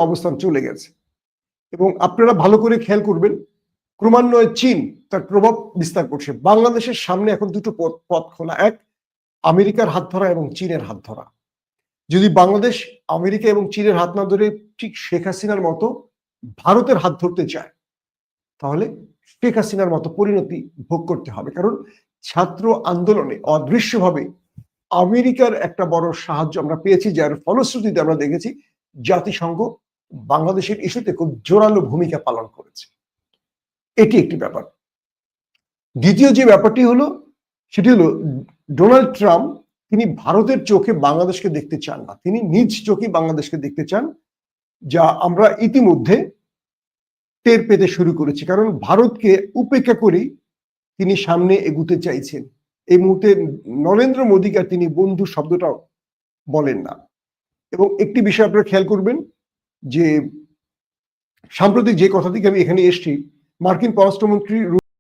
অবস্থান চলে গেছে। এবং আপনারা ভালো করে খেয়াল করবেন, ক্রমান্বয়ে চীন তার প্রভাব বিস্তার করছে। বাংলাদেশের সামনে এখন দুটো পথ খোলা, এক আমেরিকার হাত ধরা এবং চীনের হাত ধরা। যদি বাংলাদেশ আমেরিকা এবং চীনের হাত না ধরে ঠিক শেখ হাসিনার মতো ভারতের হাত ধরতে চায়, তাহলে শেখ হাসিনার মতো পরিণতি ভোগ করতে হবে। কারণ ছাত্র আন্দোলনে অদৃশ্যভাবে আমেরিকার একটা বড় সাহায্য আমরা পেয়েছি, যার ফলশ্রুতিতে আমরা দেখেছি জাতিসংঘ বাংলাদেশের ইস্যুতে খুব জোরালো ভূমিকা পালন করেছে। এটি একটি ব্যাপার। দ্বিতীয় যে ব্যাপারটি হলো, সেটি হলো ডোনাল্ড ট্রাম্প তিনি ভারতের চোখে বাংলাদেশকে দেখতে চান না, তিনি নিজ চোখে বাংলাদেশকে দেখতে চান, যা আমরা ইতিমধ্যে টের পেতে শুরু করেছি। কারণ ভারতকে উপেক্ষা করেই তিনি সামনে এগুতে চাইছেন। এই মুহূর্তে নরেন্দ্র মোদীকে আর তিনি বন্ধু শব্দটাও বলেন না। এবং একটি বিষয় আপনারা খেয়াল করবেন যে সাম্প্রতিক যে কথা থেকে আমি এখানে এসেছি, মার্কিন পররাষ্ট্রমন্ত্রী